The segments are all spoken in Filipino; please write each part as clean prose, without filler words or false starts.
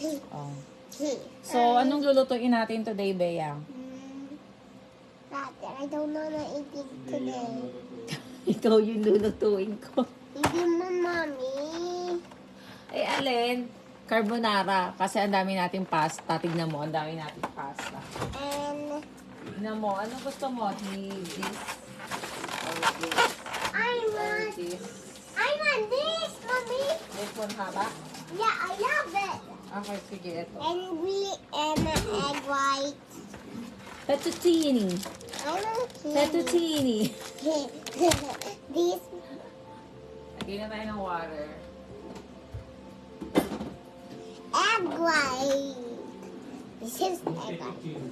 Oh. So, anong lulutuin natin today, Bea? I don't know na eating today. Ikaw yung lulutuin ko. Hindi mo, Mommy. Eh, alin? Carbonara. Kasi ang dami nating pasta. Tignan mo, ang dami nating pasta. And Tignan mo, ano gusto mo? This? Or this? I Or want, this? this, Mommy. This one haba? Yeah, I love it. Okay, sige, ito. And egg white. Fettuccine. I want Fettuccine. This Lagyan na tayo ng water. egg white. This is egg white.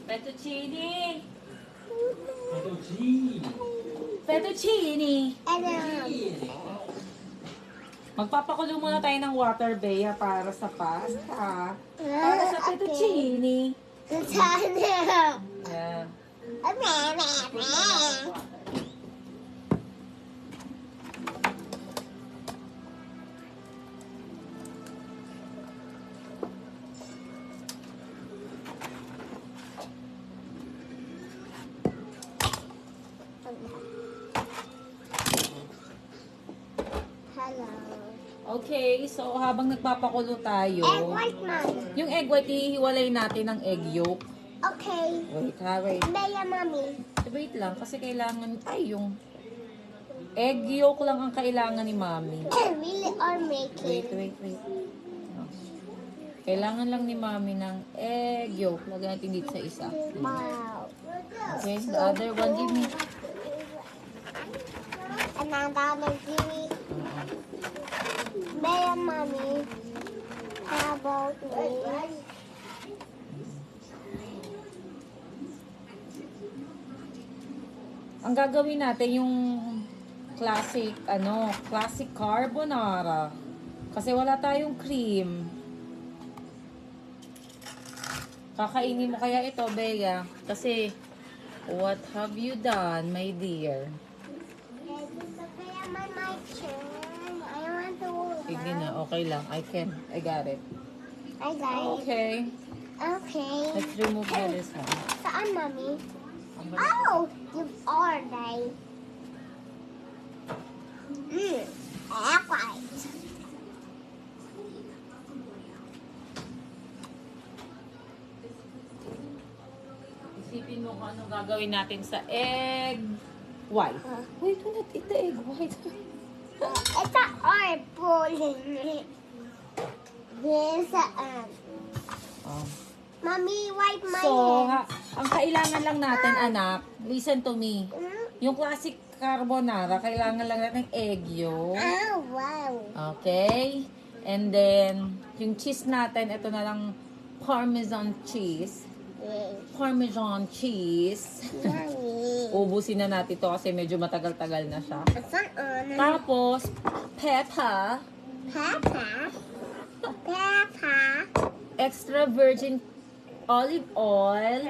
Fettuccine. Fettuccine. And Magpapakulo muna tayo ng water, Bea, para sa pasta. Para sa fettuccine. Sana. Yeah. Hello. Okay, so habang nagpapakulo tayo, Egg white, Mommy. yung egg white, ihiwalay natin ng egg yolk. Okay. Wait, ha, wait. Bella, Mommy. Wait lang, kasi kailangan, yung egg yolk lang ang kailangan ni Mami. We are making. Wait. Oh. Kailangan lang ni Mami ng egg yolk. Lagyan natin dito sa isa. Wow. Okay, the other one, give me. Another give Bella, Mommy. How about me? Ang gagawin natin yung classic carbonara. Kasi wala tayong cream. Kakainin mo kaya ito, Bea? Kasi, what have you done, my dear? Bella, my turn. I want to. Sige na, okay lang. I got it. I got it. Okay. Okay. Let's remove this one. Saan, Mommy? I'm gonna- Oh, you are right. Egg white. Isipin mo kung anong gagawin natin sa egg white. Wait, not ito egg white. It's a apple. This Oh. Mommy, wipe my So, hands. ang kailangan lang natin, anak, listen to me. Hmm? Yung classic carbonara, kailangan lang natin ng egg yolk. Oh, wow. Okay? And then, yung cheese natin, ito na lang Parmesan cheese. Parmesan cheese. Yummy. Ubusin na natin to kasi medyo matagal-tagal na siya. Saan? Tapos, pepper, Peppa. Peppa. extra virgin olive oil,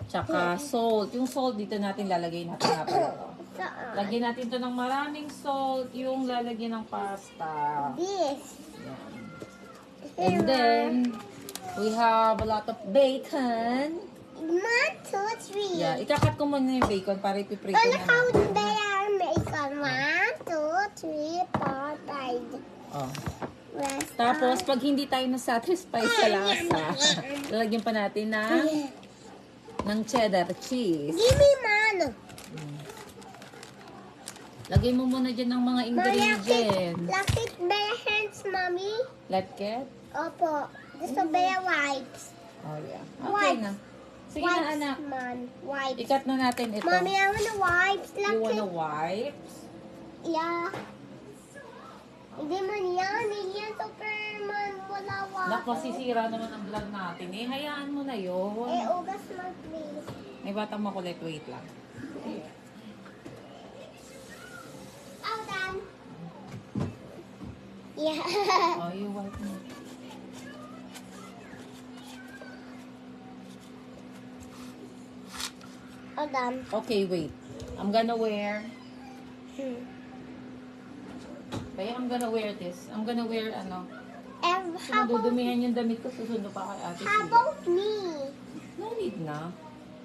tsaka salt. Yung salt dito natin lalagay natin nga pala to. Saan? Lagyan natin to ng maraming salt, yung lalagyan ng pasta. This. Yan. And then, we have a lot of bacon. 1, 2, 3. Yeah, ikakat ko muna yung bacon para ipiprito Oh, look na how natin. they are making. 1, 2, 3, 4, 5. Oh. Tapos, pag hindi tayo na-satisfy sa lasa, lalagyan pa natin ng cheddar cheese. Give me man. Lagay mo muna dyan ng mga ingredients. Lakit bare hands, Mommy. Let's Opo. Gusto bare wipes. Oh, yeah. Okay Wipes. na. Sige na, Wipes, anak. man. Wipes. Ikat na natin ito. Mommy, I want wipes. You wanna Lakit. wipes? Yeah. Hindi man yan. Yan, Superman. Wala wipes. Nako, sisira naman ang vlog natin. Eh, hayaan mo na yun. Ugas man, please. May batang makulit. Wait lang. Oh, done. Yeah. Oh, you wipe mo. Oh, done. Okay, wait. I'm gonna wear... Hmm. Kaya I'm gonna wear this. I'm gonna wear, ano... And Kasi madudumihan yung damit ko, susundo pa kay ate How Sia. about me? No need na.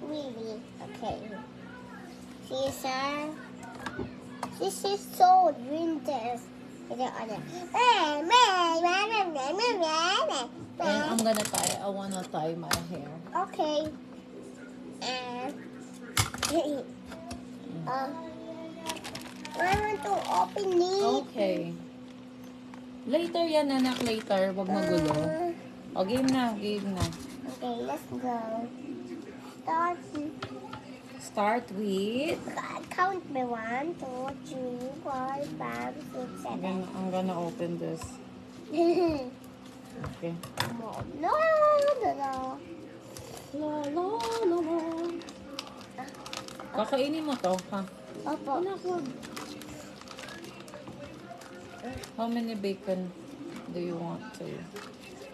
Really? Okay. Caesar. This is so winter. Then I'm gonna tie, I wanna tie my hair. Okay. And I want to open it. Okay. Later yan, anak, later. Huwag magulo. O, game na, game na. Okay, let's go. Start. Start with... Count me 1, 2, 3, 4, 5, 6, 7. I'm gonna open this. Okay. No, no, no. La, la, la, la. Kakainin mo to, ha? Opo. Anak, wag. How many bacon do you want to?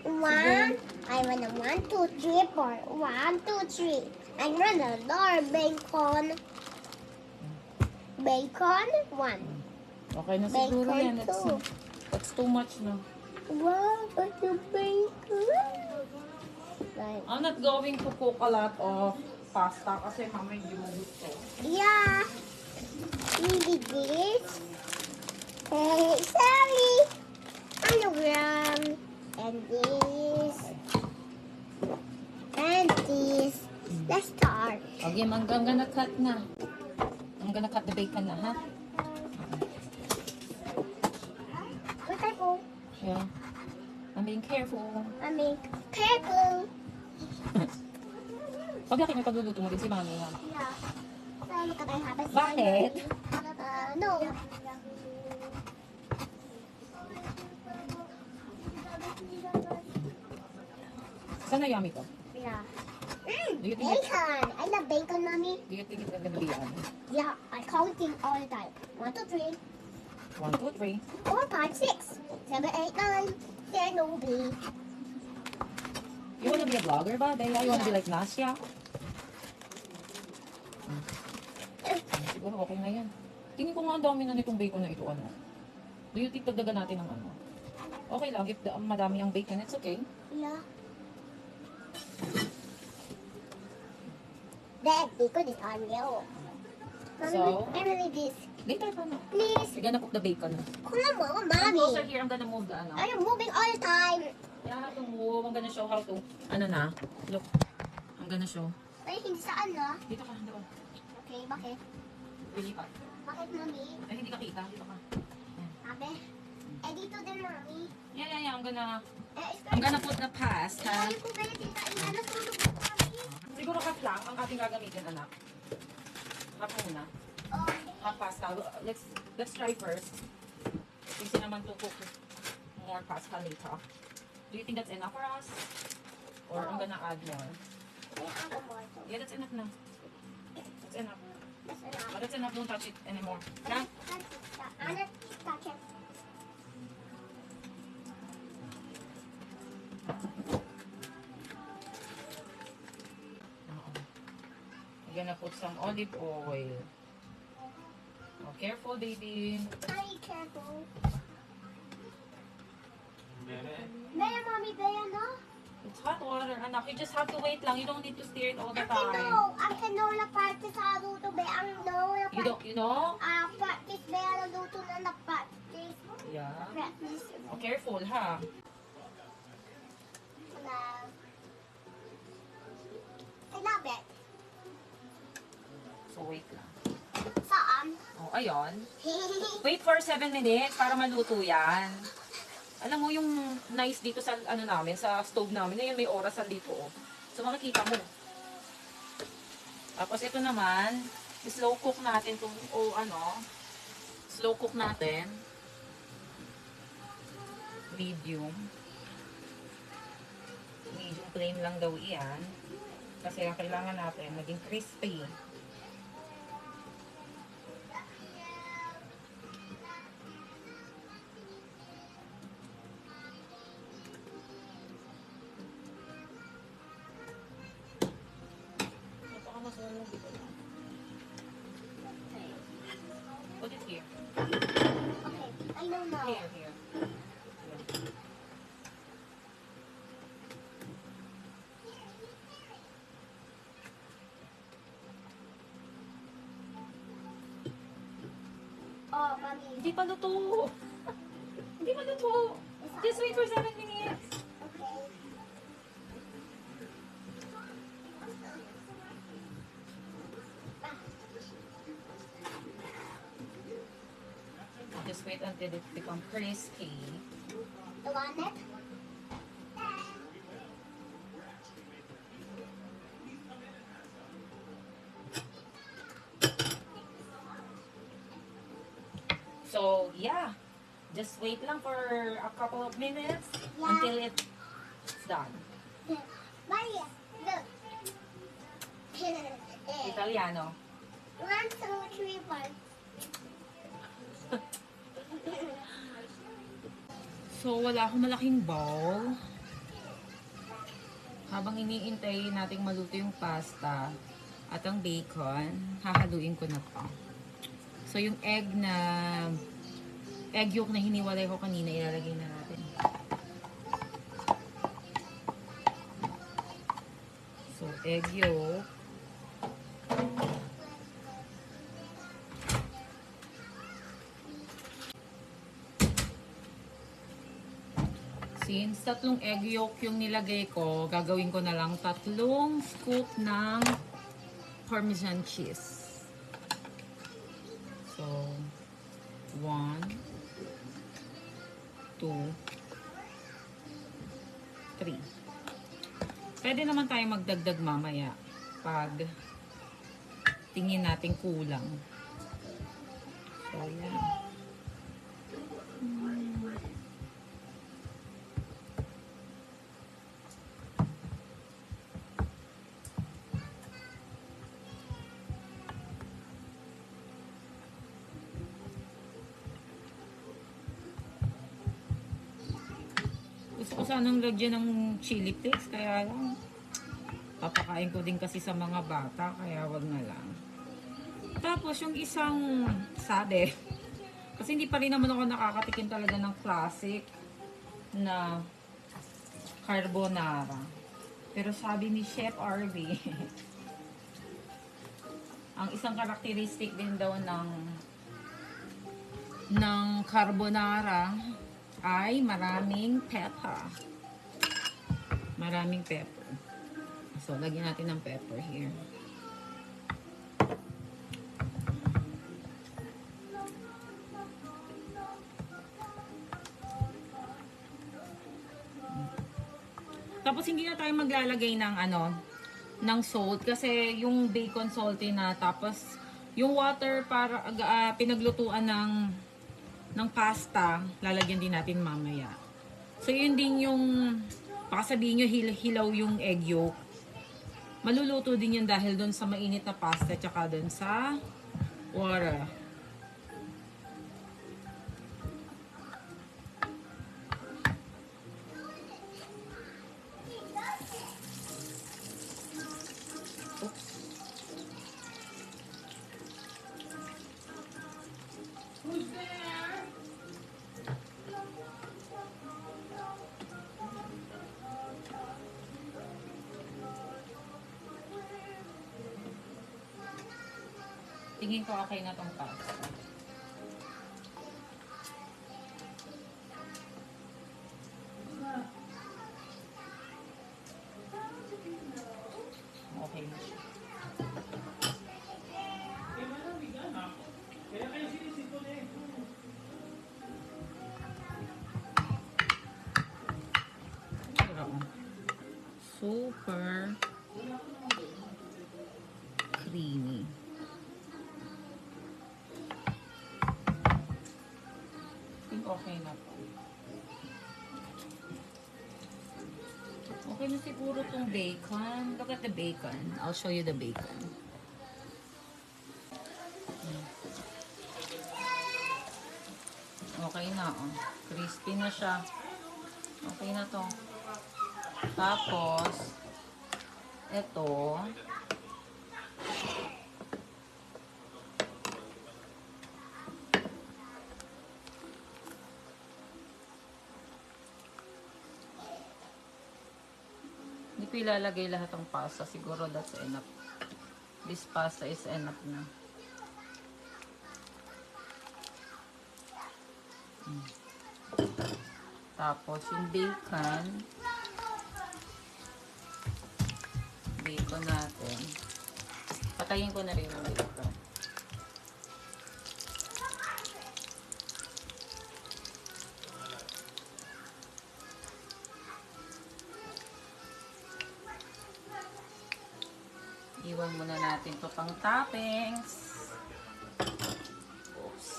1. I want a 1, 2, 3, 4. 1, 2, 3. I want another bacon. Bacon 1. Okay na siguro Bacon yan. two. That's too much na. Wow, but the bacon. Like, I'm not going to cook a lot of pasta kasi mama hindi mo gusto. yeah. Really this. Hey, sorry. Hologram. And this. And this. Let's start. Okay, I'm gonna cut na. I'm gonna cut the bacon na, ha? Be careful. Yeah. I'm being careful. I mean, careful. Pag laki may pagluluto mo din si mami, ha? Yeah. So, look at I have a Bakit? No. Saan na yummy to? Yeah. Do you think it's, Bacon. I love bacon, mommy. do you think it's gonna be yummy? Yeah, I counting all the time. 1, 2, 3, 1, 2, 3. 4, 5, 6, 7, 8, 9, 10, no be. You wanna be a vlogger ba? Dahil you wanna be like Nasya? Siguro okay na yan. Tingin ko nga ang dami na nitong bacon na ito, ano? Do you think dagdagan natin ng ano? Okay lang, if madami ang bacon, it's okay. Yeah. That bacon is unreal. So? Emily, this. Later pa na. Please. We're gonna cook the bacon. Come on, I'm closer mommy. here, I'm gonna move the ano. I'm moving all the time. Yeah, I have to move. I'm gonna show how to, ano na, look. I'm gonna show. Ay, hindi saan na? Dito ka, doon. Okay, bakit? Lilipat. Bakit, mommy? Ay, hindi ka kita. Dito ka. Abe? Eh, dito din, mommy. Yeah. Eh, I'm gonna put the pasta. Ay, ko ba yung tinainan na tulog ko, mommy? Siguro half lang ang ating gagamitin, anak. Half muna. Oh, Half pasta. Let's try first. Kasi naman to cook more pasta later. Do you think that's enough for us? Or I'm gonna add more? may ako mo ito. Yeah, that's enough na. That's enough. That's enough. But that's enough. Don't touch it anymore. Na? Ano? Touch it. We're gonna put some olive oil. Oh, careful, baby. Ay, careful. Bea, mommy, Bea, no? It's hot water, anak. You just have to wait lang. You don't need to stir it all the Ang kano, time. ang canola practice sa luto, Bea, ang canola You don't, you know? practice, Bea, ang luto na na-practice. Yeah. Practice. Oh, careful, ha? Wala. I love it. So, wait lang. Saan? Oh, ayun. Wait for 7 minutes para maluto yan. Alam mo yung nice dito sa ano namin, sa stove namin, ngayon may orasan dito, oh. So makikita mo. Tapos ito naman, slow cook natin kung slow cook natin. Medium. Medium flame lang daw iyan. Kasi ang kailangan natin maging crispy. Put it here. Okay, I know now. Here. Mommy. Hindi pa luto. Hindi pa luto. Just wait for 7 minutes. Okay. Just wait until it becomes crispy. You want it? So, yeah. Just wait lang for a couple of minutes Yeah. until it's done. Maria, look. Italiano. 1, 2, 3, 4. So, wala akong malaking bowl. Habang iniintay nating maluto yung pasta at ang bacon, hahaluin ko na pa. So, yung egg yolk na hiniwalay ko kanina, ilalagay na natin. So, egg yolk. Since 3 egg yolk yung nilagay ko, gagawin ko na lang 3 scoop ng Parmesan cheese. So, 1, 2, 3. Pwede naman tayo magdagdag mamaya pag tingin natin kulang. So, yan. Gusto ko sanang lagyan ng chili flakes, kaya lang papakain ko din kasi sa mga bata, kaya wag na lang. Tapos yung isang sabi, kasi hindi pa rin naman ako nakakatikim talaga ng classic na carbonara. Pero sabi ni Chef RV, ang isang karakteristik din daw ng carbonara ay maraming pepper. Maraming pepper. So, lagyan natin ng pepper here. Tapos, hindi na tayo maglalagay ng salt kasi yung bacon salty na, tapos yung water para pinaglutuan ng pasta, lalagyan din natin mamaya. So, yun din yung, baka sabihin nyo, hilaw yung egg yolk. Maluluto din yun dahil doon sa mainit na pasta, tsaka doon sa water. Who's there? Tingin ko okay na tong pasta. Okay na siya. Super creamy. I think okay na po. Okay na siguro tong bacon. Look at the bacon. I'll show you the bacon. Okay na, oh. Crispy na siya. Okay na to. Tapos, ito, hindi ko ilalagay lahat ng pasta. Siguro that's enough. This pasta is enough na. Tapos yung bacon. Bacon natin. Patayin ko na rin yung bacon. Iwan muna natin to pang toppings. Oops.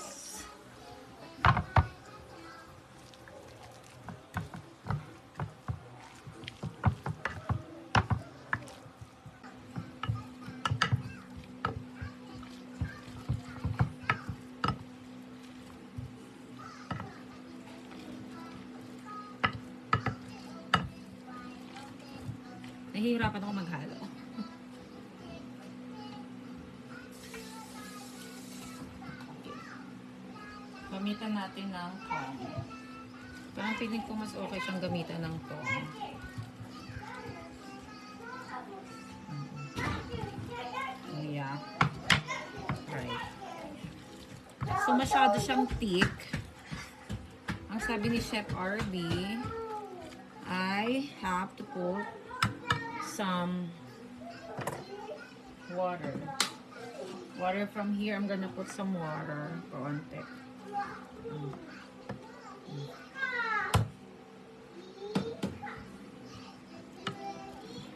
Nahihirapan ako maghalo. Gamitan natin ng tong. Parang feeling ko mas okay siyang gamitan ng tong. Yeah. Right. So, masyado siyang thick. Ang sabi ni Chef RB, I have to put some water. Water from here. I'm gonna put some water. Konti.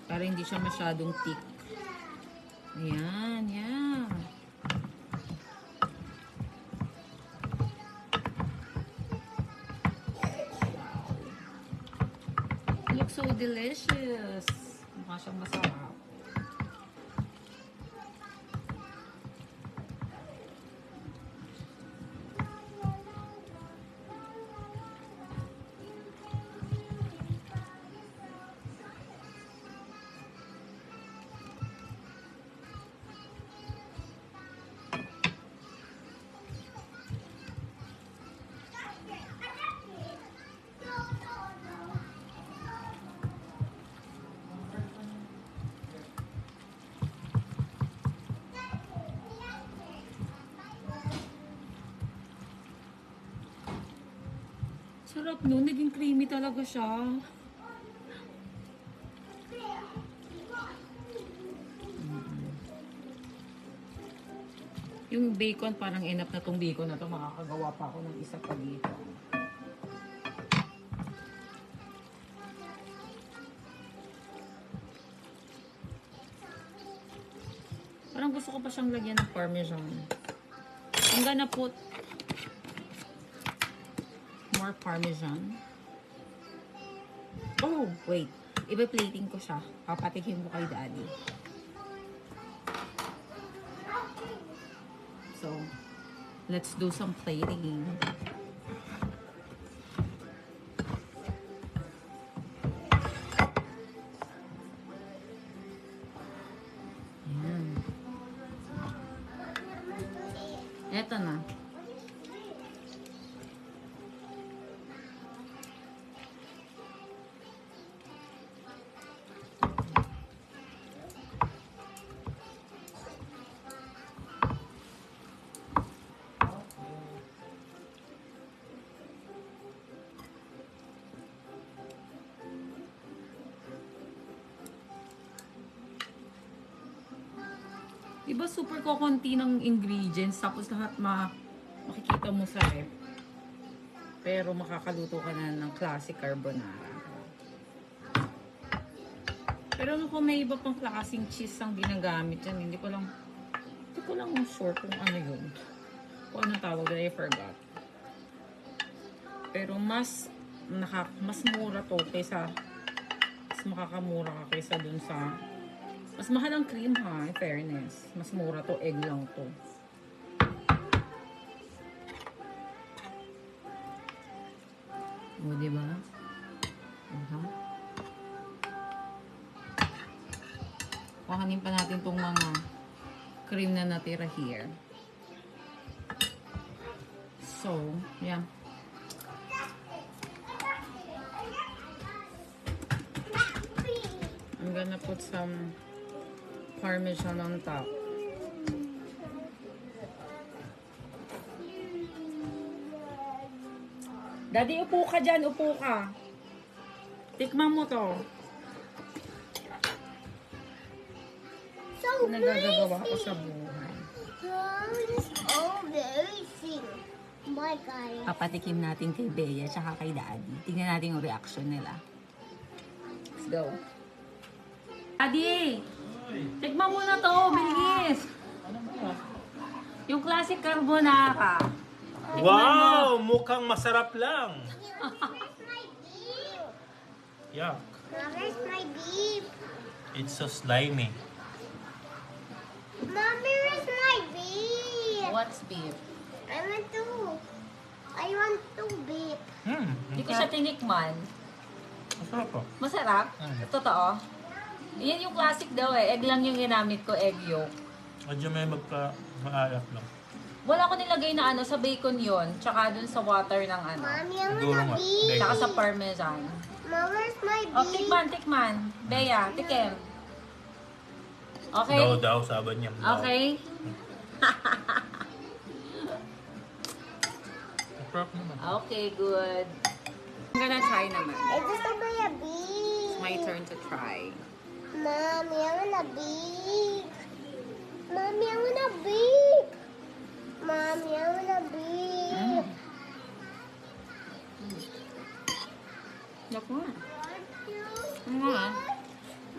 Para hindi siya masyadong thick. Ayan, yan. Looks so delicious. Mukha siyang masarap. Sarap no, naging creamy talaga siya. Yung bacon, parang enough na tong bacon na to. Makakagawa pa ako ng isa pa dito. Parang gusto ko pa siyang lagyan ng parmesan. I'm gonna put more parmesan. Oh, wait. Iba plating ko siya. Papatikin ko kay Daddy. So, let's do some plating. Ayan. Eto na. Diba super kokonti ng ingredients tapos lahat makikita mo sa ref. Pero makakaluto ka na ng classic carbonara. Pero kung may iba pang klaseng cheese ang ginagamit yan, hindi ko lang sure kung ano yun. Kung anong tawag na, I forgot. Pero mas mura to kaysa mas makakamura ka kaysa dun sa mas mahal ang cream ha, in fairness. Mas mura to, egg lang to. O, diba? Kuhanin pa natin tong mga cream na natira here. So, yeah. I'm gonna put some parmesan on top. Daddy, upo ka dyan, upo ka. Tikman mo to. So Nagagagawa ko amazing. sa buhay. It's amazing. My God. Papatikim natin kay Bea tsaka kay Daddy. Tingnan natin yung reaction nila. Let's go. Daddy! Tikman mo na to, bilis! Yung classic carbonara. Wow! Mukhang masarap lang. Where's my beef? Yuck. Where's my beef? It's so slimy. Mommy, where's my beef? What's beef? I want to beef. Hindi ko siya tinikman. Masarap po. Masarap? Totoo? Yan yung classic daw eh. Egg lang yung ginamit ko, egg yolk. Medyo may magka-maalat lang. Wala ko nilagay na ano, sa bacon yon, tsaka dun sa water ng ano, Mommy, I Siguro want nga. a beef. tsaka sa parmesan. Mom, where's my O, beef? tikman, tikman. Bea, tikim. Okay? Daw, sabi niya. Daw. Okay? Masarap naman. Okay, good. I'm gonna try naman. It's just a beef. It's my turn to try. Mommy, I want a beef. Mommy, I want a beef. Mommy, I want a beef. Naku nga. Ano nga?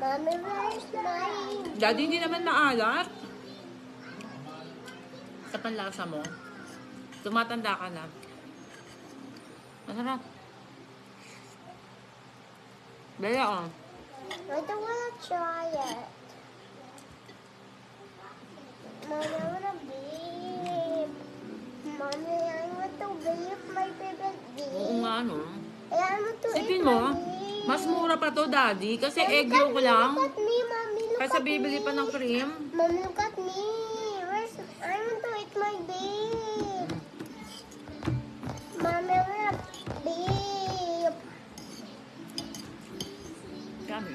Mommy, where's mine? Daddy, hindi naman maalat. Sa panlasa mo, tumatanda ka na. Masarap. Bea, oh. I don't want to try it. Mommy, I want a beef. Mommy, I want to beef my favorite beef. Oo nga, no? I want to Sipin eat mo, my beef. mas mura pa to, Daddy, kasi Look egg at yolk me, lang. Look at me, Mommy, look Kaysa at bibili me. pa ng cream. Mom, look at me. I want to eat my beef. Mommy, I want a beef. Kami.